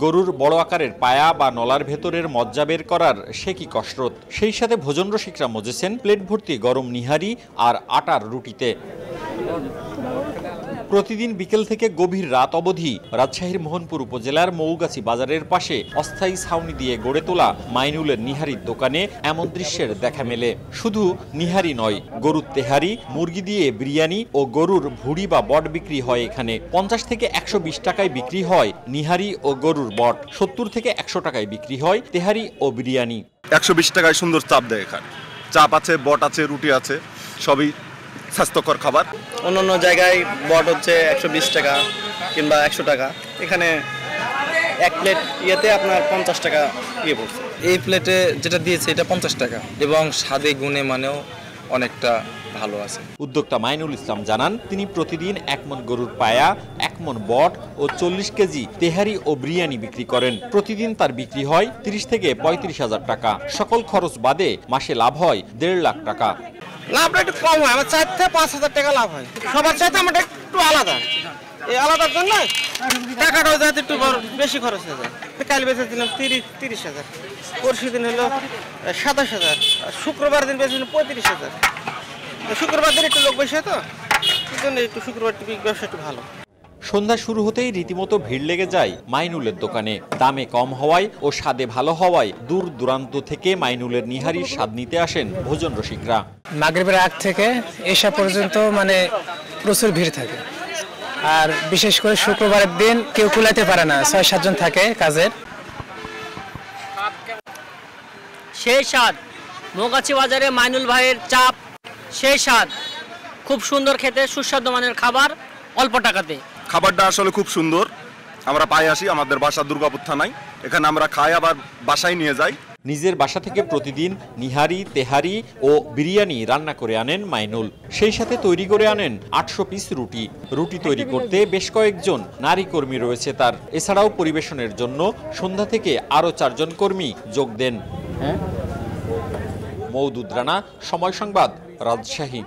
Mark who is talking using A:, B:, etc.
A: গরুর বড় আকারের পায়া বা নলার ভেতরের মজ্জা বের করার সে কি কসরত। সেই সাথে ভোজন রসিকরা মজেছেন প্লেট ভর্তি গরম নিহারি আর আটার রুটিতে। প্রতিদিন বিকেল থেকে গভীর রাত অবধি রাজশাহীর মোহনপুর উপজেলার মৌগাছি বাজারের পাশে অস্থায়ী ছাউনি দিয়ে গড়ে তোলা মাইনুলের নিহারির দোকানে এমন দৃশ্যের দেখা মেলে। শুধু নিহারি নয়, গরুর তেহারি, মুরগি দিয়ে বিরিয়ানি ও গরুর ভুড়ি বা বট বিক্রি হয় এখানে। 50 থেকে 120 টাকায় বিক্রি হয় নিহারি ও গরুর বট, 70 থেকে 100 টাকায় বিক্রি হয় তেহারি ও বিরিয়ানি।
B: 120 টাকায় সুন্দর চাপ দেয় এখানে। চাপ আছে, বট আছে, রুটি আছে, সবই স্বাস্থ্যকর খাবার।
C: অন্য জায়গায় বট হচ্ছে 120 টাকা কিংবা 100 টাকা, এখানে এক প্লেট ইয়েতে আপনার 50 টাকা ইয়ে পড়ছে।
D: এই প্লেটে যেটা দিয়েছে এটা 50 টাকা এবং স্বাদে গুণে মানেও অনেকটা ভালো আছে।
A: উদ্যোক্তা মাইনুল ইসলাম জানান, তিনি প্রতিদিন 1 মণ গরুর পায়া, 1 মণ বট ও 40 কেজি তেহারি ও বিরিয়ানি বিক্রি করেন। প্রতিদিন তার বিক্রি হয় 30 থেকে 35 হাজার টাকা। সকল খরচ বাদে মাসে লাভ হয় 1.5 লাখ টাকা।
E: লাভটা একটু কম হয়, আমার 4 থেকে 5 হাজার টাকা লাভ হয়। সবার চাইতে আমার একটু আলাদা, এই আলাদার জন্য টাকাটাও যাতে একটু বেশি খরচ হয়ে যায়। কাল বেঁচেছিলাম 30 হাজার, পরশু দিন হলো 27 হাজার, শুক্রবার দিন বেঁচেছিলাম 35 হাজার। শুক্রবার দিন একটু লোক বেশি হয়, তো এই জন্য একটু শুক্রবার ব্যবসা একটু ভালো।
A: সন্ধ্যা শুরু হতেই রীতিমতো ভিড় লেগে যায় মাইনুলের দোকানে। দামে কম হওয়ায় ও স্বাদে ভালো হওয়ায় দূর দূরান্ত থেকে মাইনুলের নিহারির স্বাদ নিতে আসেন ভোজন রসিকরা।
F: মাগরিবের আগ থেকে এসা পর্যন্ত প্রচুর ভিড় থাকে, আর বিশেষ করে শুক্রবারের দিন কেউ কুলাইতে পারে না, 6-7 জন থাকে কাজের।
G: সেই স্বাদ মৌগাছি বাজারে মাইনুল ভাইয়ের চাপ, সেই স্বাদ খুব সুন্দর খেতে, সুস্বাদু মানের খাবার অল্প টাকাতে।
B: খাবারটা আসলে খুব সুন্দর। আমরা পায়ে আসি, আমাদের বাসা দুর্গাপুর থানায়, এখানে আমরা খাই আবার বাসায় নিয়ে যাই।
A: নিজের বাসা থেকে প্রতিদিন নিহারি, তেহারি ও বিরিয়ানি রান্না করে আনেন মাইনুল। সেই সাথে তৈরি করে আনেন 800 পিস রুটি। রুটি তৈরি করতে বেশ কয়েকজন নারী কর্মী রয়েছে তার। এছাড়াও পরিবেশনের জন্য সন্ধ্যা থেকে আরও 4 জন কর্মী যোগ দেন। মওদুদ রানা, সময় সংবাদ, রাজশাহী।